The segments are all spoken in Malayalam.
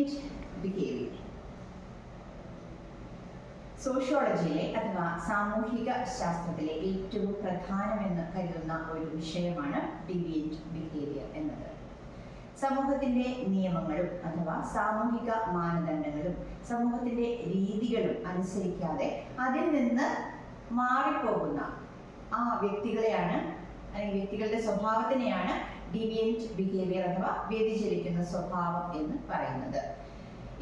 Deviant behaviour. സോഷ്യോളജിയിലെ അഥവാ സാമൂഹിക ശാസ്ത്രത്തിലെ ഏറ്റവും പ്രധാനമെന്ന് കരുതുന്ന ഒരു വിഷയമാണ് ഡീവിയന്റ് ബിഹേവിയർ എന്നത്. സമൂഹത്തിന്റെ നിയമങ്ങളും അഥവാ സാമൂഹിക മാനദണ്ഡങ്ങളും സമൂഹത്തിന്റെ രീതികളും അനുസരിക്കാതെ അതിൽ നിന്ന് മാറിപ്പോകുന്ന ആ വ്യക്തികളെയാണ് അല്ലെങ്കിൽ വ്യക്തികളുടെ സ്വഭാവത്തിനെയാണ് ഡീവിയന്റ് ബിഹേവിയർ അഥവാ വ്യതിചലിക്കുന്ന സ്വഭാവം എന്ന് പറയുന്നത്.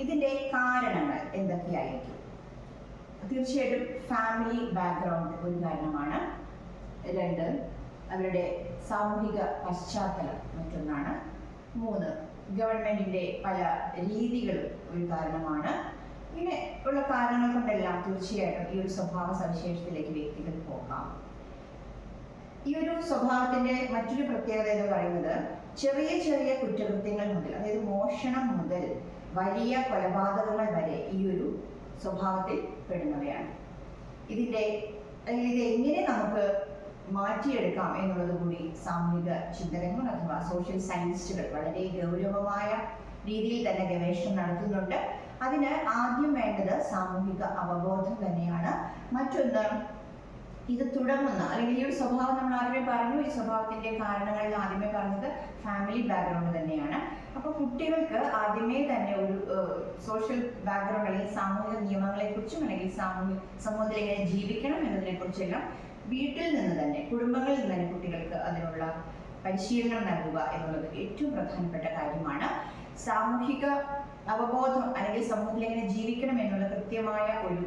ഇതിന്റെ കാരണങ്ങൾ എന്തൊക്കെയായിരിക്കും? തീർച്ചയായിട്ടും ഫാമിലി ബാക്ക്ഗ്രൗണ്ട് ഒരു കാരണമാണ്. 2, അവരുടെ സാമൂഹിക പശ്ചാത്തലം മറ്റൊന്നാണ്. 3, ഗവൺമെന്റിന്റെ പല രീതികളും ഒരു കാരണമാണ്. ഇങ്ങനെ ഉള്ള കാരണങ്ങൾ കൊണ്ടെല്ലാം തീർച്ചയായിട്ടും ഈ ഒരു സ്വഭാവ സവിശേഷത്തിലേക്ക് വ്യക്തികൾ പോകാം. ഈ ഒരു സ്വഭാവത്തിന്റെ മറ്റൊരു പ്രത്യേകത എന്ന് പറയുന്നത് ചെറിയ ചെറിയ കുറ്റകൃത്യങ്ങൾ മുതൽ, അതായത് മോഷണം മുതൽ വലിയ കൊലപാതകങ്ങൾ വരെ ഈ ഒരു സ്വഭാവത്തിൽ പെടുന്നവയാണ്. ഇത് എങ്ങനെ നമുക്ക് മാറ്റിയെടുക്കാം എന്നുള്ളത് കൂടി സാമൂഹിക ചിന്തകങ്ങൾ അഥവാ സോഷ്യൽ സയൻസിസ്റ്റുകൾ വളരെ ഗൗരവമായ രീതിയിൽ തന്നെ ഗവേഷണം നടത്തുന്നുണ്ട്. അതിന് ആദ്യം വേണ്ടത് സാമൂഹിക അവബോധം തന്നെയാണ്. മറ്റൊന്ന്, ഇത് തുടങ്ങുന്ന അല്ലെങ്കിൽ ഈ ഒരു സ്വഭാവം നമ്മൾ ആദ്യമേ പറഞ്ഞു, ഈ സ്വഭാവത്തിന്റെ കാരണങ്ങളിൽ ആദ്യമേ പറഞ്ഞത് ഫാമിലി ബാക്ക്ഗ്രൗണ്ട് തന്നെയാണ്. അപ്പൊ കുട്ടികൾക്ക് ആദ്യമേ തന്നെ ഒരു സോഷ്യൽ ബാക്ക്ഗ്രൗണ്ട് അല്ലെങ്കിൽ സാമൂഹിക നിയമങ്ങളെ കുറിച്ചും അല്ലെങ്കിൽ സമൂഹത്തിൽ എങ്ങനെ ജീവിക്കണം എന്നതിനെ കുറിച്ചെല്ലാം വീട്ടിൽ നിന്ന് തന്നെ, കുടുംബങ്ങളിൽ നിന്ന് തന്നെ കുട്ടികൾക്ക് അതിനുള്ള പരിശീലനം നൽകുക എന്നുള്ളത് ഏറ്റവും പ്രധാനപ്പെട്ട കാര്യമാണ്. സാമൂഹിക അവബോധം അല്ലെങ്കിൽ സമൂഹത്തിൽ എങ്ങനെ ജീവിക്കണം എന്നുള്ള കൃത്യമായ ഒരു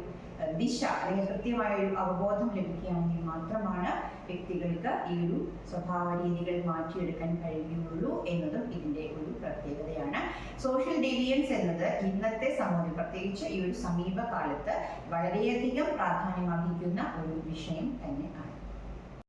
ദിശ അല്ലെങ്കിൽ കൃത്യമായ ഒരു അവബോധം ലഭിക്കുകയാണെങ്കിൽ മാത്രമാണ് വ്യക്തികൾക്ക് ഈ ഒരു സ്വഭാവ രീതികൾ മാറ്റിയെടുക്കാൻ കഴിയുകയുള്ളൂ എന്നതും ഇതിന്റെ ഒരു പ്രത്യേകതയാണ്. സോഷ്യൽ ഡീവിയൻസ് എന്നത് ഇന്നത്തെ സമൂഹത്തിൽ, പ്രത്യേകിച്ച് ഈ ഒരു സമീപകാലത്ത് വളരെയധികം പ്രാധാന്യമർഹിക്കുന്ന ഒരു വിഷയം തന്നെയാണ്.